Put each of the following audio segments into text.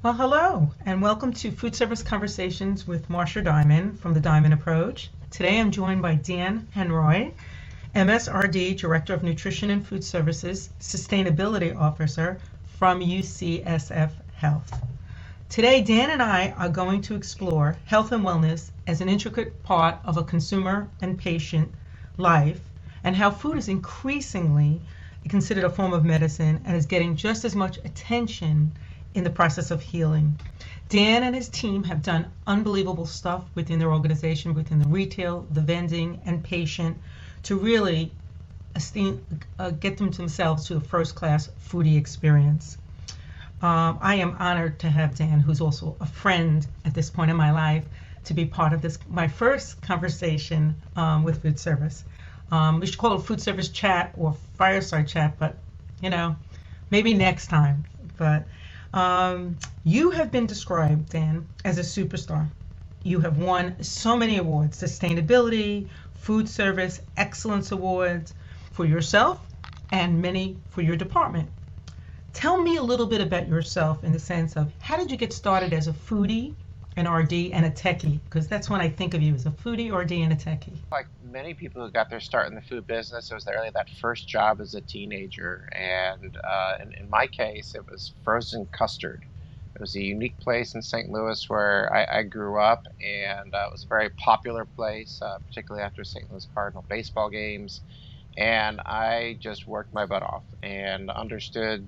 Well, hello, and welcome to Food Service Conversations with Marsha Diamond from the Diamond Approach. Today I'm joined by Dan Henroy, MSRD, Director of Nutrition and Food Services, Sustainability Officer from UCSF Health. Today, Dan and I are going to explore health and wellness as an intricate part of a consumer and patient life, and how food is increasingly considered a form of medicine and is getting just as much attention in the process of healing. Dan and his team have done unbelievable stuff within their organization, within the retail, the vending, and patient, to really get themselves to a first-class foodie experience. I am honored to have Dan, who's also a friend at this point in my life, to be part of this, my first conversation with food service. We should call it food service chat or fireside chat, but maybe next time. But you have been described, Dan, as a superstar. You have won so many awards: sustainability, food service, excellence awards for yourself, and many for your department. Tell me a little bit about yourself in the sense of how did you get started as a foodie, an RD, and a techie? Because that's when I think of you, as a foodie, RD, and a techie. Like many people who got their start in the food business, it was really that first job as a teenager. And in my case, it was frozen custard. It was a unique place in St. Louis where I grew up, and it was a very popular place, particularly after St. Louis Cardinal baseball games. And I just worked my butt off and understood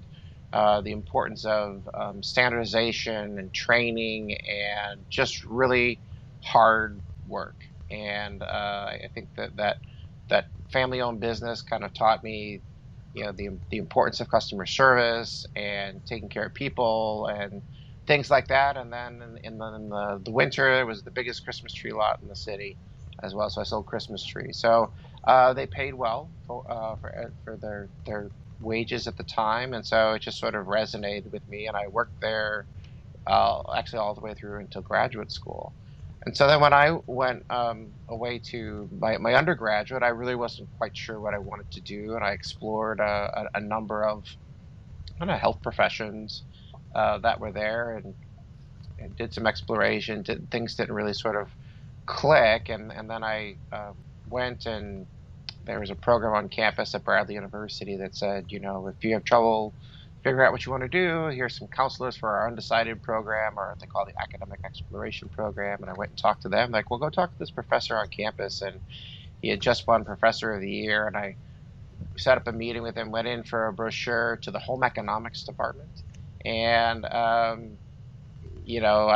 the importance of standardization and training and just really hard work. And I think that family-owned business kind of taught me, the importance of customer service and taking care of people and things like that. And then in the winter, it was the biggest Christmas tree lot in the city as well. So I sold Christmas trees. So they paid well for their wages at the time, and so it just sort of resonated with me. And I worked there actually all the way through until graduate school. And so then when I went away to my undergraduate, I really wasn't quite sure what I wanted to do, and I explored a number of kind of health professions that were there, and did some exploration. Things didn't really sort of click, and then I went, and there was a program on campus at Bradley University that said, if you have trouble figuring out what you want to do, here's some counselors for our undecided program, or they call it the academic exploration program. And I went and talked to them, like, well, go talk to this professor on campus. And he had just won Professor of the Year. And I set up a meeting with him, went in for a brochure to the home economics department. And, an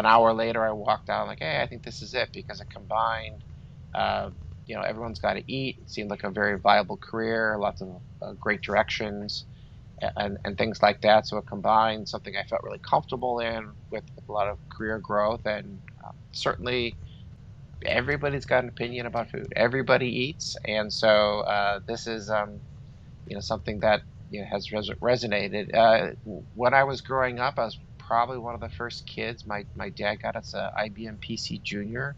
hour later, I walked out like, hey, I think this is it, because it combined everyone's got to eat. It seemed like a very viable career, lots of great directions and things like that. So it combined something I felt really comfortable in with a lot of career growth. And certainly everybody's got an opinion about food. Everybody eats. And so this is, something that has resonated. When I was growing up, I was probably one of the first kids. My dad got us a IBM PC Junior.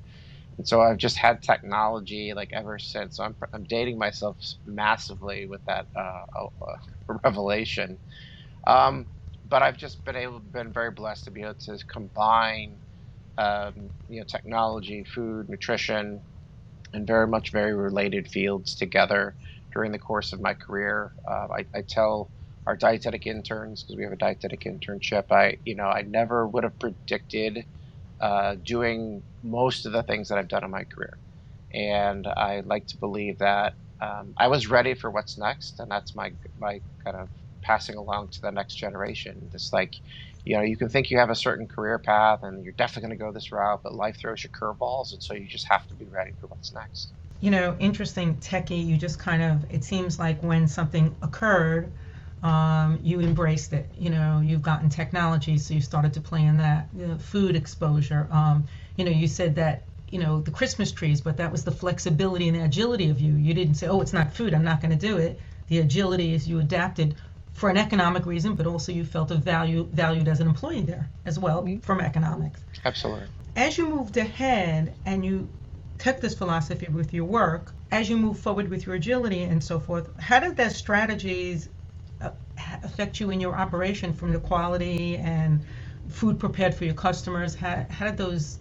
And so I've just had technology like ever since. So I'm dating myself massively with that revelation. But I've just been very blessed to be able to combine, technology, food, nutrition, and very related fields together during the course of my career. I tell our dietetic interns, because we have a dietetic internship, I never would have predicted doing most of the things that I've done in my career. And I like to believe that I was ready for what's next, and that's my kind of passing along to the next generation. Just like, you can think you have a certain career path and you're definitely going to go this route, but life throws you curveballs, and so you just have to be ready for what's next. Interesting, techie. You just kind of, it seems like when something occurred, you embraced it. You've gotten technology, so you started to plan that. Food exposure. You said that, the Christmas trees, but that was the flexibility and the agility of you. You didn't say, oh, it's not food, I'm not going to do it. The agility is you adapted for an economic reason, but also you felt valued as an employee there as well from economics. Absolutely. As you moved ahead and you took this philosophy with your work, as you move forward with your agility and so forth, how did those strategies affect you in your operation, from the quality and food prepared for your customers? How did those,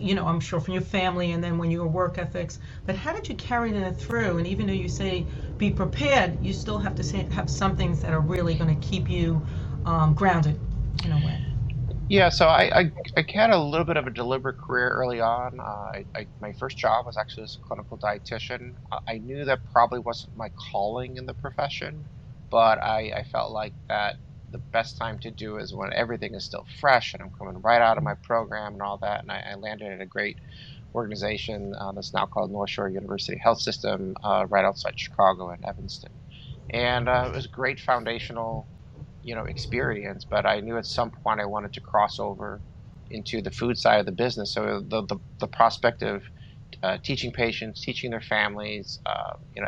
I'm sure from your family and then when your work ethics, but how did you carry that through? And even though you say be prepared, you still have to have some things that are really going to keep you grounded in a way. Yeah, so I had a little bit of a deliberate career early on. My first job was actually as a clinical dietitian. I knew that probably wasn't my calling in the profession, but I felt like that the best time to do is when everything is still fresh and I'm coming right out of my program and all that. And I landed at a great organization that's now called North Shore University Health System, right outside Chicago in Evanston. And it was a great foundational experience, but I knew at some point I wanted to cross over into the food side of the business. So the prospect of teaching patients, teaching their families,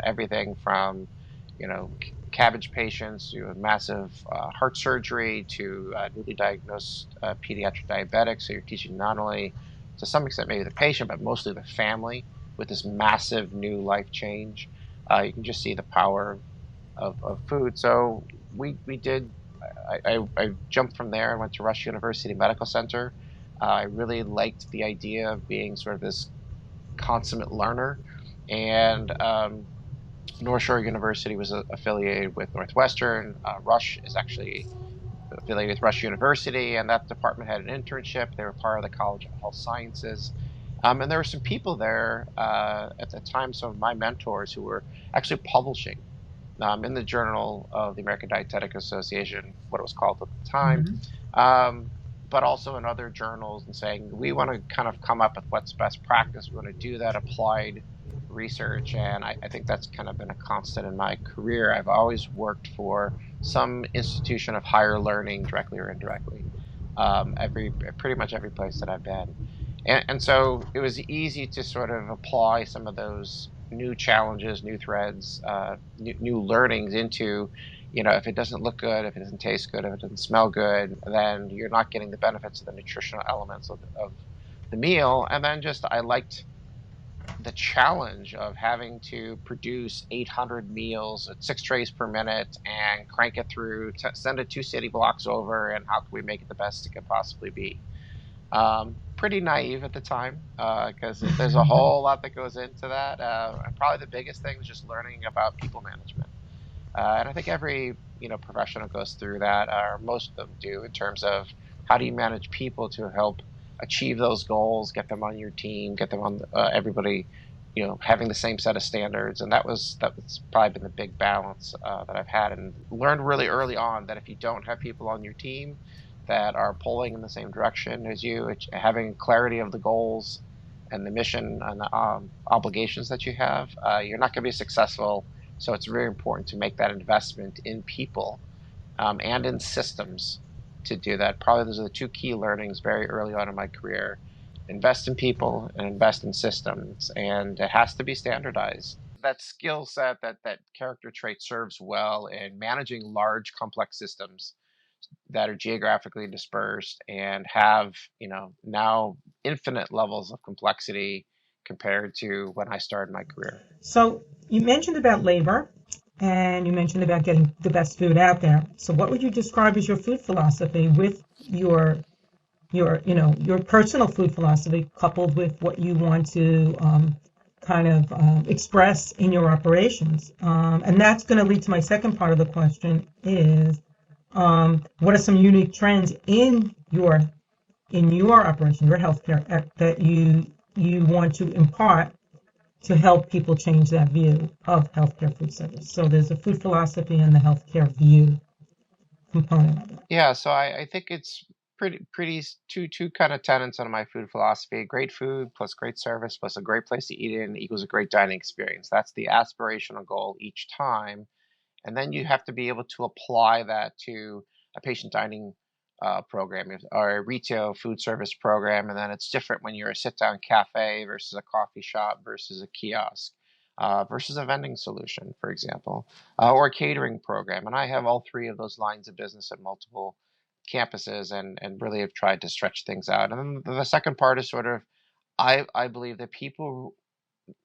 everything from cabbage patients to massive heart surgery to newly diagnosed pediatric diabetics. So you're teaching not only to some extent maybe the patient, but mostly the family with this massive new life change. You can just see the power of food. So we did. I jumped from there and went to Rush University Medical Center. I really liked the idea of being sort of this consummate learner, and North Shore University was affiliated with Northwestern. Rush is actually affiliated with Rush University, and that department had an internship. They were part of the College of Health Sciences. And there were some people there at the time, some of my mentors who were actually publishing in the Journal of the American Dietetic Association, what it was called at the time, Hmm. um, but also in other journals, and saying we want to kind of come up with what's best practice. We want to do that applied research, and I think that's kind of been a constant in my career. I've always worked for some institution of higher learning, directly or indirectly, pretty much every place that I've been. And so it was easy to sort of apply some of those new challenges, new threads, new learnings into, if it doesn't look good, if it doesn't taste good, if it doesn't smell good, then you're not getting the benefits of the nutritional elements of the meal. And then just I liked the challenge of having to produce 800 meals at 6 trays per minute and crank it through, send it 2 city blocks over, and how can we make it the best it can possibly be? Pretty naive at the time because there's a whole lot that goes into that. And probably the biggest thing is just learning about people management. And I think every professional goes through that, or most of them do, in terms of how do you manage people to help achieve those goals, get them on your team, get them on everybody, having the same set of standards. And that's probably been the big balance that I've had, and learned really early on that if you don't have people on your team that are pulling in the same direction as you, having clarity of the goals and the mission and the obligations that you have, you're not going to be successful. So it's very important to make that investment in people and in systems to do that. Probably those are the two key learnings very early on in my career. Invest in people and invest in systems, and it has to be standardized. That skill set, that character trait serves well in managing large, complex systems that are geographically dispersed and have, now infinite levels of complexity compared to when I started my career. So you mentioned about labor and you mentioned about getting the best food out there. So what would you describe as your food philosophy with your personal food philosophy coupled with what you want to kind of express in your operations? And that's going to lead to my second part of the question is what are some unique trends in your operation, your healthcare that you want to impart to help people change that view of healthcare food service. So there's a food philosophy and the healthcare view component of it. Yeah, so I think it's two kind of tenets on my food philosophy. Great food plus great service plus a great place to eat in equals a great dining experience. That's the aspirational goal each time. And then you have to be able to apply that to a patient dining program or a retail food service program. And then it's different when you're a sit down cafe versus a coffee shop versus a kiosk versus a vending solution, for example, or a catering program. And I have all three of those lines of business at multiple campuses, and really have tried to stretch things out. And then the second part is sort of I believe that people,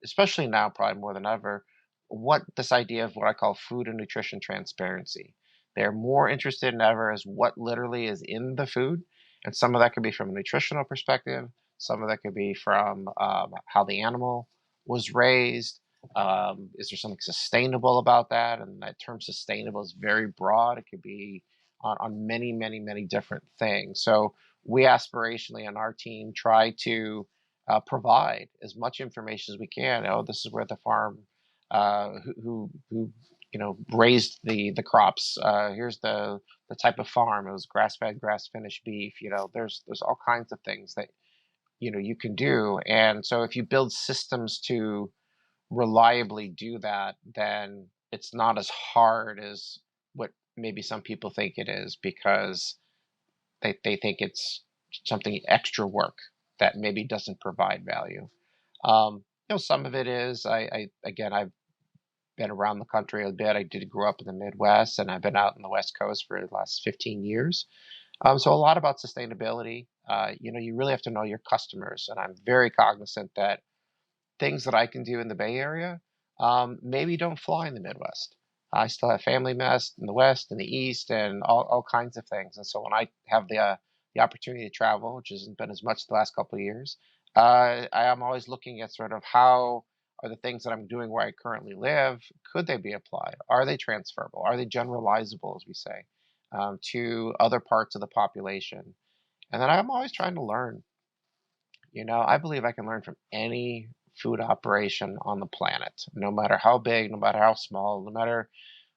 especially now, probably more than ever, what this idea of what I call food and nutrition transparency. They're more interested than ever as what literally is in the food, And some of that could be from a nutritional perspective. Some of that could be from how the animal was raised. Is there something sustainable about that? And that term sustainable is very broad. It could be on many, many, many different things. So we aspirationally on our team try to provide as much information as we can. Oh, this is where the farm who raised the crops. Here's the type of farm. It was grass fed, grass finished beef. There's all kinds of things that you can do. And so if you build systems to reliably do that, then it's not as hard as what maybe some people think it is, because they think it's something extra work that maybe doesn't provide value. Some of it is I've been around the country a bit. I did grow up in the Midwest, and I've been out in the West Coast for the last 15 years. So a lot about sustainability. You really have to know your customers, and I'm very cognizant that things that I can do in the Bay Area maybe don't fly in the Midwest. I still have family members in the West and the East and all kinds of things. And so when I have the opportunity to travel, which hasn't been as much the last couple of years, I am always looking at sort of how are the things that I'm doing where I currently live, could they be applied? Are they transferable? Are they generalizable, as we say, to other parts of the population? And then I'm always trying to learn. I believe I can learn from any food operation on the planet, no matter how big, no matter how small, no matter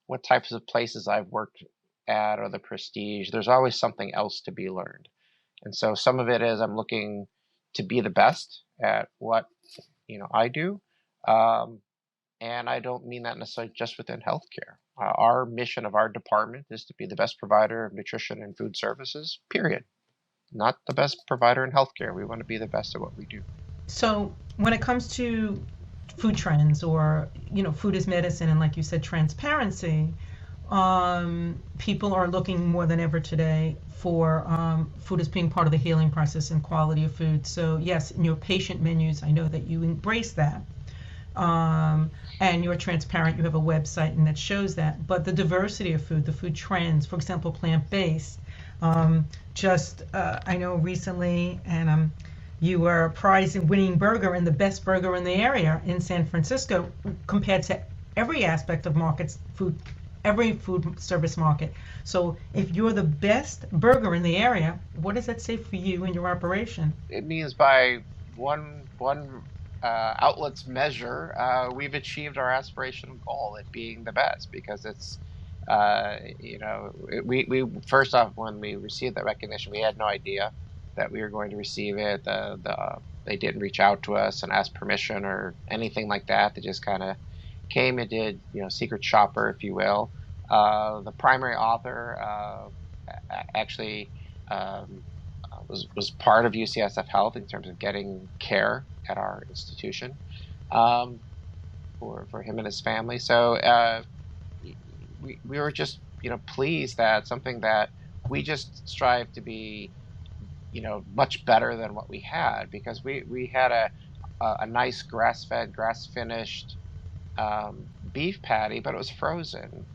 what types of places I've worked at or the prestige. There's always something else to be learned. And so some of it is I'm looking to be the best at what I do. Um, and I don't mean that necessarily just within healthcare. Our mission of our department is to be the best provider of nutrition and food services, period. Not the best provider in healthcare. We want to be the best at what we do. So when it comes to food trends or food is medicine, and like you said, transparency, people are looking more than ever today for food as being part of the healing process and quality of food. So yes, in your patient menus, I know that you embrace that. And you're transparent, you have a website and that shows that. But the diversity of food, the food trends, for example, plant-based, I know recently, and you were a prize-winning burger and the best burger in the area in San Francisco, compared to every aspect of markets, every food service market. So if you're the best burger in the area, what does that say for you and your operation? It means by one outlet's measure, we've achieved our aspirational goal at being the best, because it's we first off, when we received that recognition, we had no idea that we were going to receive it. They didn't reach out to us and ask permission or anything like that. They just kind of came and did, secret shopper, if you will. The primary author actually was part of UCSF Health in terms of getting care at our institution for him and his family. So we were just pleased that something that we just strive to be much better than what we had, because we had a nice grass-fed, grass-finished beef patty, but it was frozen.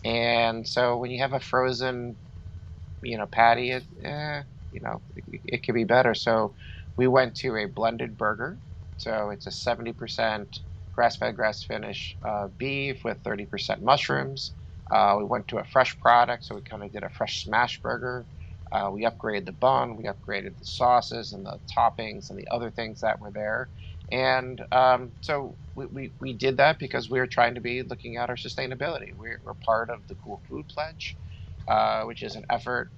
And so when you have a frozen patty, it could be better. So we went to a blended burger. So it's a 70% grass-fed, grass-finished beef with 30% mushrooms. We went to a fresh product, so we kind of did a fresh smash burger. We upgraded the bun, we upgraded the sauces and the toppings and the other things that were there. And so we did that because we were trying to be looking at our sustainability. We're part of the Cool Food Pledge, which is an effort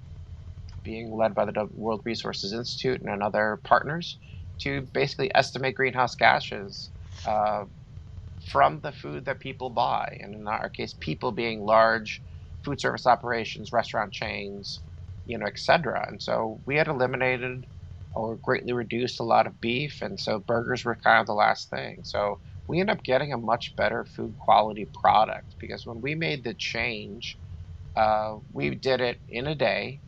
being led by the World Resources Institute and other partners to basically estimate greenhouse gases from the food that people buy. And in our case, people being large food service operations, restaurant chains, et cetera. And so we had eliminated or greatly reduced a lot of beef. And so burgers were kind of the last thing. So we ended up getting a much better food quality product, because when we made the change, we did it in a day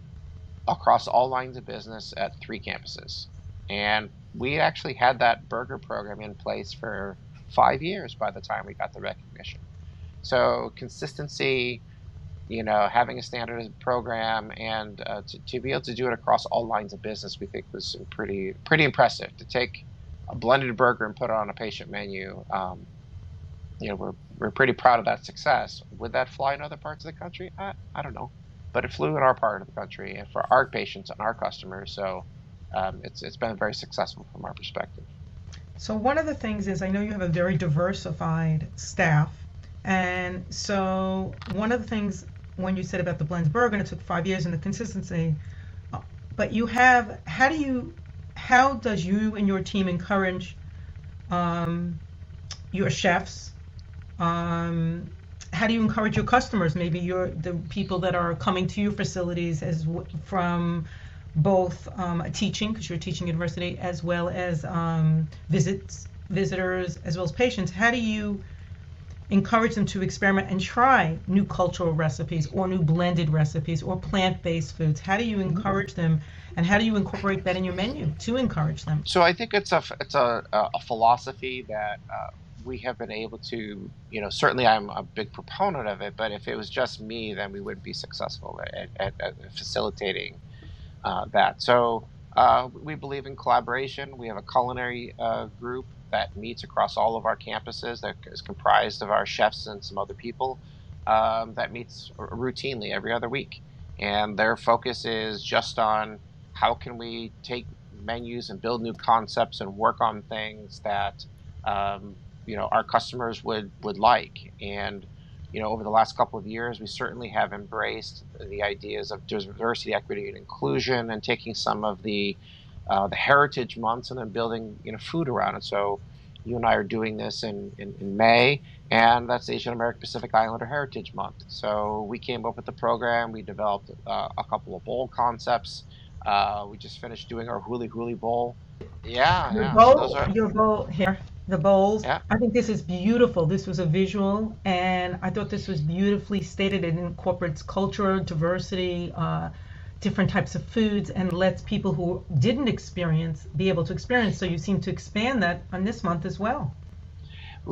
across all lines of business at 3 campuses. And we actually had that burger program in place for 5 years by the time we got the recognition. So consistency, having a standard program and to be able to do it across all lines of business, we think was pretty impressive. To take a blended burger and put it on a patient menu, we're pretty proud of that success. Would that fly in other parts of the country? I don't know, but it flew in our part of the country and for our patients and our customers. So it's been very successful from our perspective. So one of the things is I know you have a very diversified staff, and so one of the things when you said about the blends burger, and it took 5 years and the consistency, but you have how does you and your team encourage your chefs? How do you encourage your customers? Maybe the people that are coming to your facilities from both teaching, because you're teaching university, as well as visitors, as well as patients. How do you encourage them to experiment and try new cultural recipes or new blended recipes or plant-based foods? How do you encourage them, and how do you incorporate that in your menu to encourage them? So I think it's a philosophy that we have been able to, certainly I'm a big proponent of it, but if it was just me, then we wouldn't be successful at facilitating that. So we believe in collaboration. We have a culinary group that meets across all of our campuses that is comprised of our chefs and some other people that meets routinely every other week. And their focus is just on how can we take menus and build new concepts and work on things that our customers would like. And over the last couple of years, we certainly have embraced the ideas of diversity, equity, and inclusion, and taking some of the heritage months and then building food around it. So you and I are doing this in May, and that's Asian American Pacific Islander Heritage Month. So we came up with the program. We developed a couple of bowl concepts. We just finished doing our Huli Huli Bowl. Yeah, yeah. So those are, Your bowl here, the bowls. yeah. I think this is beautiful. This was a visual, and I thought this was beautifully stated. It incorporates culture, diversity, different types of foods, and lets people who didn't experience be able to experience. So you seem to expand that on this month as well.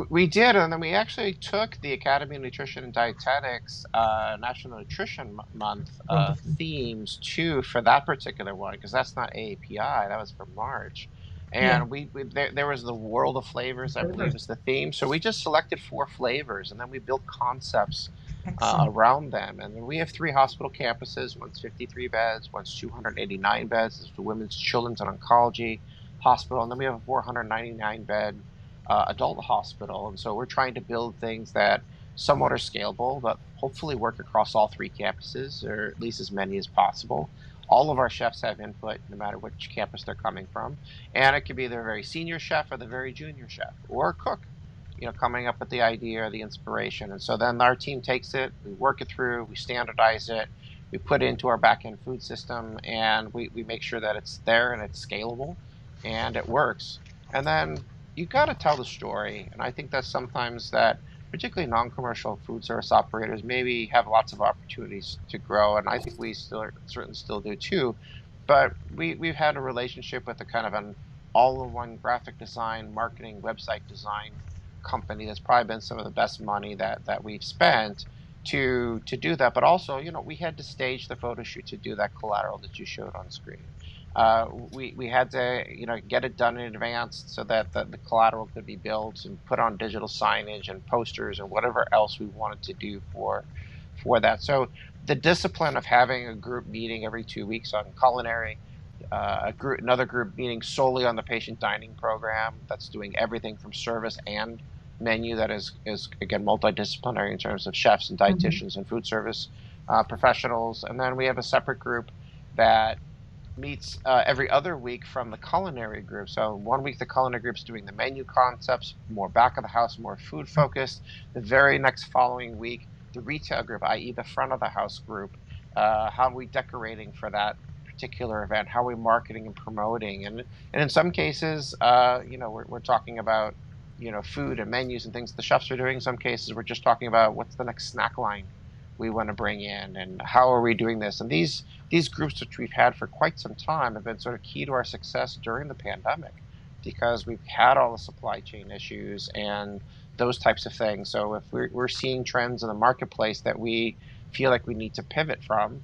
We did, and then we actually took the Academy of Nutrition and Dietetics National Nutrition Month Wonderful. themes too for that particular one, because that's not AAPI, that was for March. Yeah. And there was the World of Flavors, I believe, Flavors. is the theme. So we just selected 4 flavors, and then we built concepts Excellent. around them. And then we have 3 hospital campuses. One's 53 beds, one's 289 beds. This is the Women's, Children's, and Oncology Hospital, and then we have a 499 bed adult hospital. And so we're trying to build things that somewhat are scalable, but hopefully work across all 3 campuses, or at least as many as possible. All of our chefs have input, no matter which campus they're coming from. And it could be the very senior chef or the very junior chef or cook, coming up with the idea or the inspiration. And so then our team takes it, we work it through, we standardize it, we put it into our back-end food system, and we make sure that it's there and it's scalable and it works. And then you got to tell the story. And I think that's sometimes that particularly non-commercial food service operators maybe have lots of opportunities to grow. And I think we certainly still do too. But we've had a relationship with a kind of an all-in-one graphic design, marketing, website design company that's probably been some of the best money that we've spent to do that. But also, we had to stage the photo shoot to do that collateral that you showed on screen. We had to get it done in advance so that the collateral could be built and put on digital signage and posters and whatever else we wanted to do for that. So the discipline of having a group meeting every 2 weeks on culinary, another group meeting solely on the patient dining program that's doing everything from service and menu, that is again multidisciplinary in terms of chefs and Mhm. dietitians and food service professionals. And then we have a separate group that meets every other week from the culinary group. So 1 week the culinary group's doing the menu concepts, more back of the house, more food focused. The very next following week, the retail group, i.e. the front of the house group, how are we decorating for that particular event? How are we marketing and promoting? And in some cases, we're talking about food and menus and things the chefs are doing. In some cases, we're just talking about what's the next snack line we want to bring in and how are we doing this. And these groups, which we've had for quite some time, have been sort of key to our success during the pandemic, because we've had all the supply chain issues and those types of things. So if we're seeing trends in the marketplace that we feel like we need to pivot from,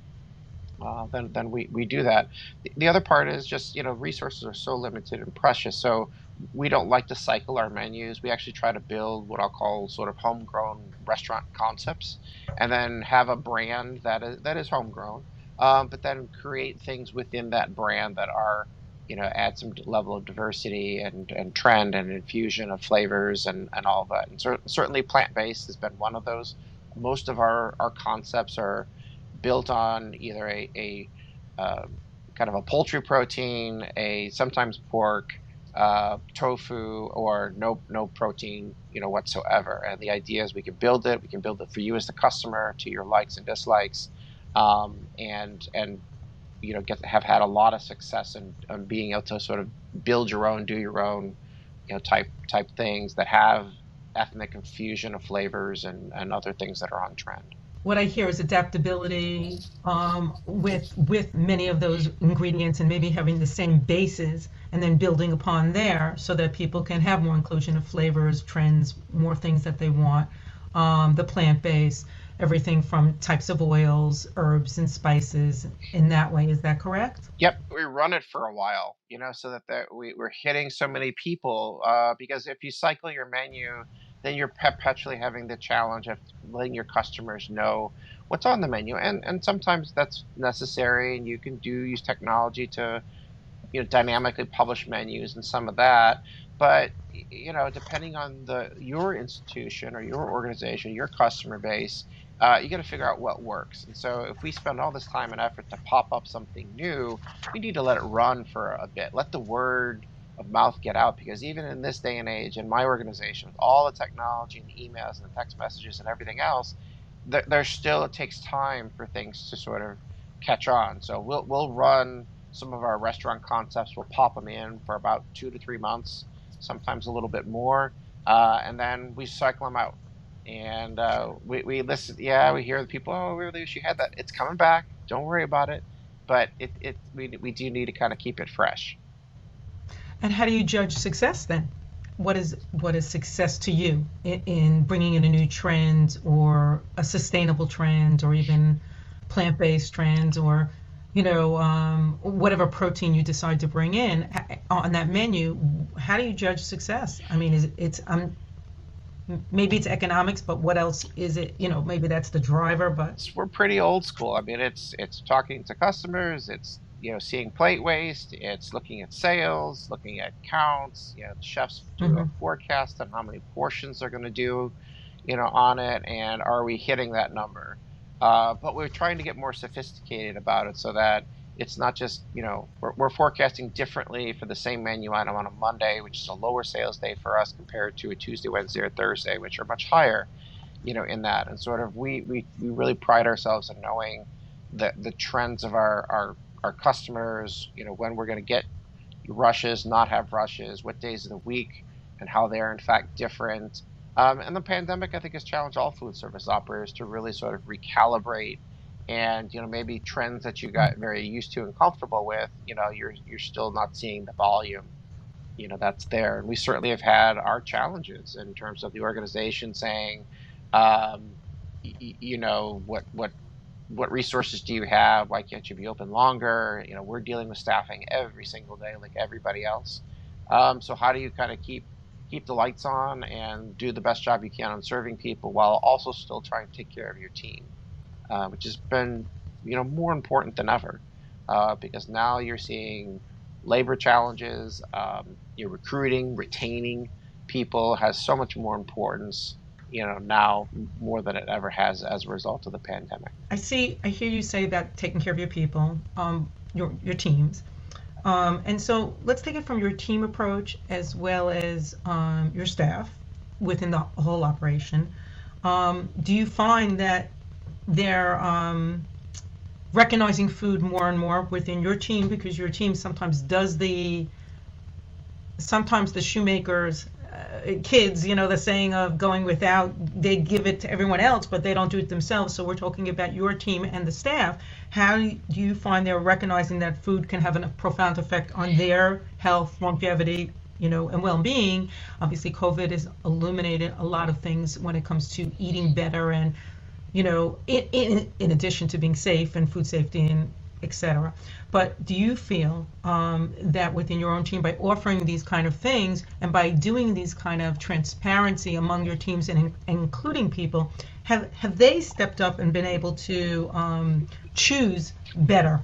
then we do that. The other part is just, resources are so limited and precious. So we don't like to cycle our menus. We actually try to build what I'll call sort of homegrown restaurant concepts, and then have a brand that is homegrown, but then create things within that brand that are, add some level of diversity and trend and infusion of flavors and all of that. And certainly plant-based has been one of those. Most of our concepts are built on either a uh, kind of a poultry protein, a sometimes pork, tofu, or no protein, whatsoever. And the idea is we can build it. We can build it for you as the customer to your likes and dislikes, and have had a lot of success in being able to sort of build your own, do your own, type things that have ethnic infusion of flavors and other things that are on trend. What I hear is adaptability with many of those ingredients and maybe having the same bases and then building upon there so that people can have more inclusion of flavors, trends, more things that they want. The plant-based, everything from types of oils, herbs, and spices in that way. Is that correct? Yep, we run it for a while, so that we're hitting so many people. Because if you cycle your menu, then you're perpetually having the challenge of letting your customers know what's on the menu, and sometimes that's necessary, and you can use technology to dynamically publish menus and some of that. But depending on your institution or your organization, your customer base, you got to figure out what works. And so if we spend all this time and effort to pop up something new, we need to let it run for a bit, let the word of mouth get out, because even in this day and age, in my organization, with all the technology and the emails and the text messages and everything else, there's still, it takes time for things to sort of catch on. So we'll run some of our restaurant concepts. We'll pop them in for about 2 to 3 months, sometimes a little bit more, and then we cycle them out. And we listen. Yeah, we hear the people. Oh, we really wish you had that. It's coming back. Don't worry about it. But we do need to kind of keep it fresh. And how do you judge success then? What is success to you in bringing in a new trend or a sustainable trend or even plant-based trends or whatever protein you decide to bring in on that menu? How do you judge success? I mean, maybe it's economics, but what else is it? Maybe that's the driver, but We're pretty old school. I mean, it's talking to customers. It's seeing plate waste. It's looking at sales, looking at counts. The chefs do a mhm. forecast on how many portions they're going to do, on it, and are we hitting that number? But we're trying to get more sophisticated about it so that it's not just, we're forecasting differently for the same menu item on a Monday, which is a lower sales day for us compared to a Tuesday, Wednesday, or Thursday, which are much higher, in that. And sort of we really pride ourselves in knowing the trends of our customers, when we're going to get rushes, not have rushes, what days of the week, and how they're in fact different. And the pandemic, I think, has challenged all food service operators to really sort of recalibrate, and maybe trends that you got very used to and comfortable with. You're still not seeing the volume, that's there. And we certainly have had our challenges in terms of the organization saying, um, what resources do you have? Why can't you be open longer? We're dealing with staffing every single day, like everybody else. So how do you kind of keep the lights on and do the best job you can on serving people while also still trying to take care of your team, which has been more important than ever, because now you're seeing labor challenges. You're recruiting, retaining people has so much more importance, now more than it ever has as a result of the pandemic. I hear you say that taking care of your people, your teams. And so let's take it from your team approach as well as your staff within the whole operation. Do you find that they're recognizing food more and more within your team because your team sometimes the shoemakers kids, the saying of going without, they give it to everyone else, but they don't do it themselves. So we're talking about your team and the staff. How do you find they're recognizing that food can have a profound effect on their health, longevity, and well-being? Obviously, COVID has illuminated a lot of things when it comes to eating better and in addition to being safe and food safety and etc. But do you feel that within your own team, by offering these kind of things and by doing these kind of transparency among your teams and including people, have they stepped up and been able to choose better?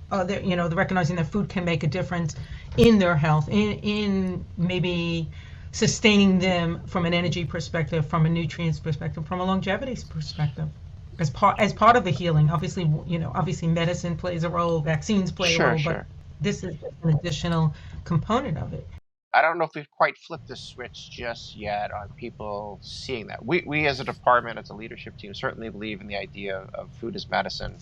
The recognizing that food can make a difference in their health, in maybe sustaining them from an energy perspective, from a nutrients perspective, from a longevity perspective, as part of the healing. Obviously medicine plays a role, vaccines play a Sure, role, but sure. this is an additional component of it. I don't know if we've quite flipped the switch just yet on people seeing that. We as a department, as a leadership team, certainly believe in the idea of food as medicine.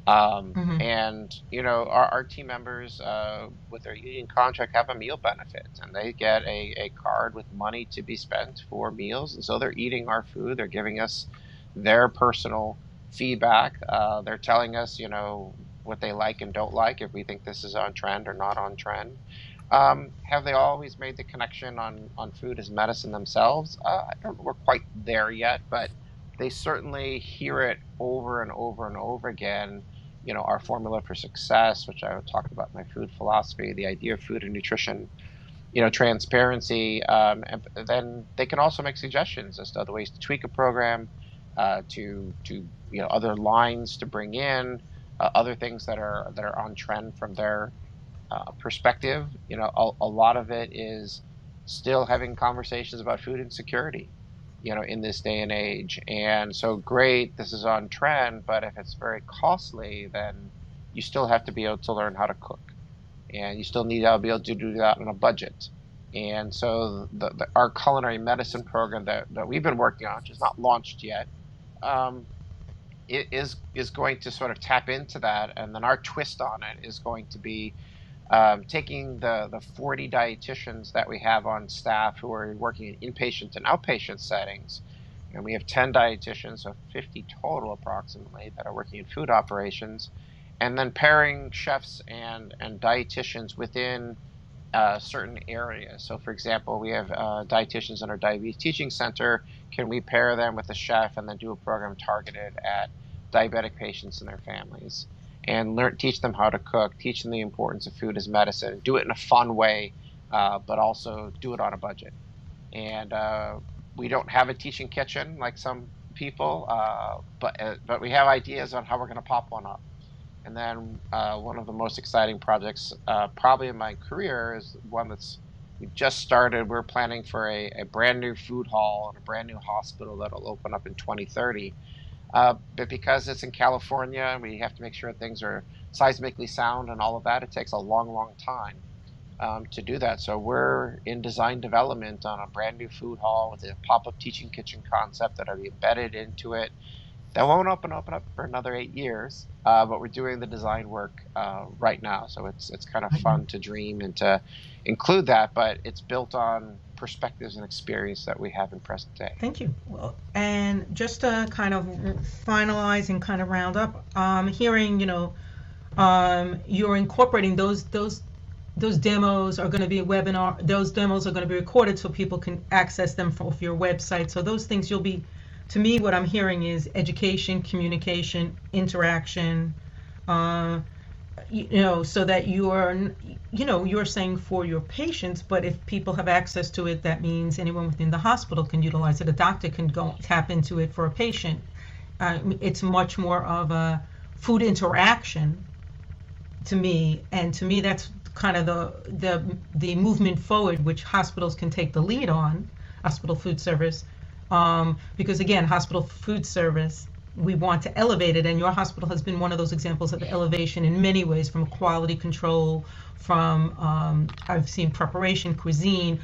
Hmm. And our team members with their union contract have a meal benefit, and they get a card with money to be spent for meals, and so they're eating our food. They're giving us their personal feedback. They're telling us, what they like and don't like, if we think this is on trend or not on trend. Have they always made the connection on food as medicine themselves? I don't know, we're quite there yet, but they certainly hear it over and over and over again. Our formula for success, which I would talk about in my food philosophy, the idea of food and nutrition, transparency, and then they can also make suggestions as to other ways to tweak a program, to other lines to bring in, other things that are on trend from their perspective. A lot of it is still having conversations about food insecurity, in this day and age. And so, great, this is on trend, but if it's very costly, then you still have to be able to learn how to cook, and you still need to be able to do that on a budget. And so, our culinary medicine program that we've been working on, which is not launched yet, um, it is going to sort of tap into that, and then our twist on it is going to be taking the 40 dietitians that we have on staff who are working in inpatient and outpatient settings, and we have 10 dietitians, so 50 total approximately, that are working in food operations, and then pairing chefs and dietitians within certain areas. So, for example, we have dietitians in our diabetes teaching center. Can we pair them with a chef and then do a program targeted at diabetic patients and their families? And teach them how to cook, teach them the importance of food as medicine, do it in a fun way, but also do it on a budget. And we don't have a teaching kitchen like some people, but we have ideas on how we're going to pop one up. And then one of the most exciting projects, probably in my career, is one we just started. We're planning for a brand new food hall and a brand new hospital that'll open up in 2030. But because it's in California, we have to make sure things are seismically sound and all of that. It takes a long, long time to do that. So we're in design development on a brand new food hall with a pop-up teaching kitchen concept that'll be embedded into it. That won't open up for another 8 years, but we're doing the design work right now. So it's kind of Right now. fun to dream and to include that, but it's built on perspectives and experience that we have in present day. Thank you. Well, and just to kind of finalize and kind of round up, hearing, you're incorporating those demos are going to be a webinar. Those demos are going to be recorded so people can access them off your website. So those things you'll be, to me, what I'm hearing is education, communication, interaction, uh, so that you're saying for your patients, but if people have access to it, that means anyone within the hospital can utilize it. A doctor can go tap into it for a patient. It's much more of a food interaction to me, and to me that's kind of the movement forward which hospitals can take the lead on, hospital food service, because again, hospital food service, we want to elevate it, and your hospital has been one of those examples of elevation in many ways, from quality control, from I've seen preparation, cuisine,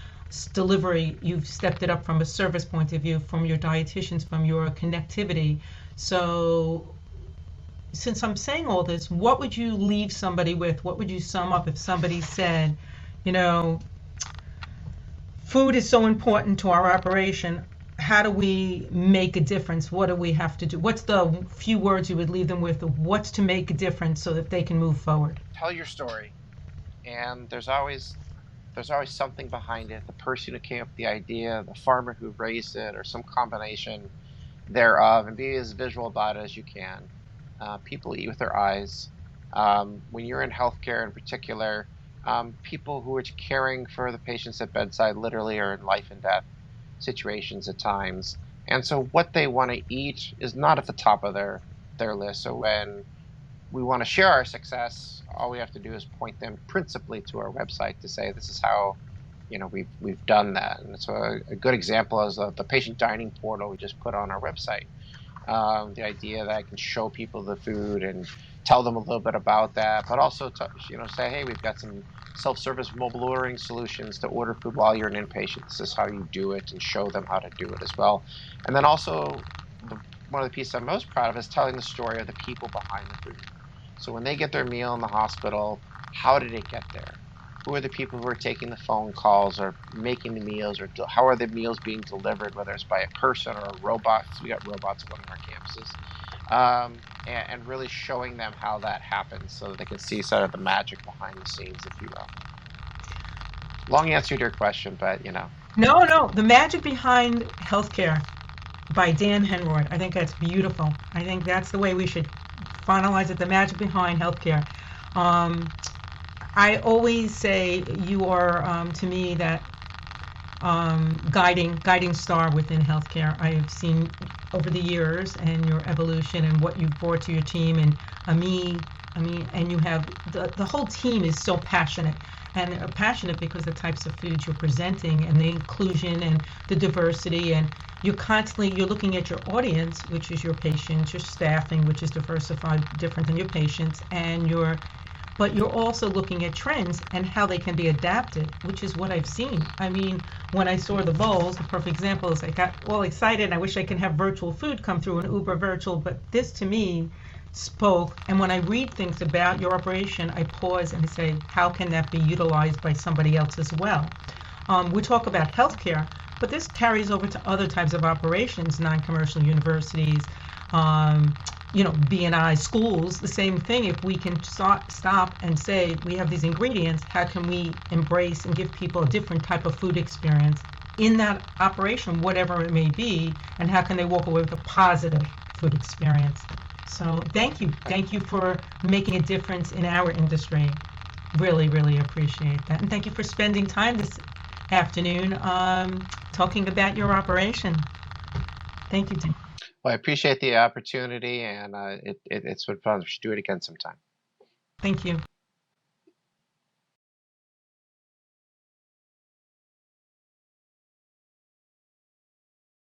delivery. You've stepped it up from a service point of view, from your dietitians, from your connectivity. So since I'm saying all this, what would you leave somebody with? What would you sum up if somebody said, you know, food is so important to our operation. How do we make a difference? What do we have to do? What's the few words you would leave them with of what's to make a difference so that they can move forward? Tell your story, and there's always something behind it. The person who came up with the idea, the farmer who raised it, or some combination. thereof and be as visual about it as you can. People eat with their eyes. When you're in healthcare in particular, people who are caring for the patients at bedside literally are in life and death situations at times. And so what they want to eat is not at the top of their list. So when we want to share our success, all we have to do is point them principally to our website to say this is how we've done that. And so a good example is the patient dining portal we just put on our website. The idea that I can show people the food and tell them a little bit about that, but also say, hey, we've got some self-service mobile ordering solutions to order food while you're an inpatient. This is how you do it, and show them how to do it as well. And then also, one of the pieces I'm most proud of is telling the story of the people behind the food. So when they get their meal in the hospital, how did it get there? Who are the people who are taking the phone calls or making the meals, or how are the meals being delivered, whether it's by a person or a robot? So we got robots at one of our campuses, and really showing them how that happens so that they can see sort of the magic behind the scenes, if you will. Long answer to your question, but No, no, The Magic Behind Healthcare by Dan Henroyd. I think that's beautiful. I think that's the way we should finalize it. The magic behind healthcare. I always say you are, to me, that guiding star within healthcare. I have seen over the years and your evolution and what you've brought to your team, and and you have the whole team is so passionate, and are passionate because the types of foods you're presenting and the inclusion and the diversity, and you're looking at your audience, which is your patients, your staffing, which is diversified, different than your patients, and but you're also looking at trends and how they can be adapted, which is what I've seen. I mean, when I saw the bowls, the perfect example is I got all excited and I wish I could have virtual food come through an Uber virtual, but this to me spoke. And when I read things about your operation, I pause and say, how can that be utilized by somebody else as well? We talk about healthcare, but this carries over to other types of operations, non-commercial universities, B&I schools, the same thing. If we can stop and say, we have these ingredients, how can we embrace and give people a different type of food experience in that operation, whatever it may be, and how can they walk away with a positive food experience? So thank you. Thank you for making a difference in our industry. Really, really appreciate that. And thank you for spending time this afternoon talking about your operation. Thank you, Dan. Well, I appreciate the opportunity, and it's been fun. We should do it again sometime. Thank you.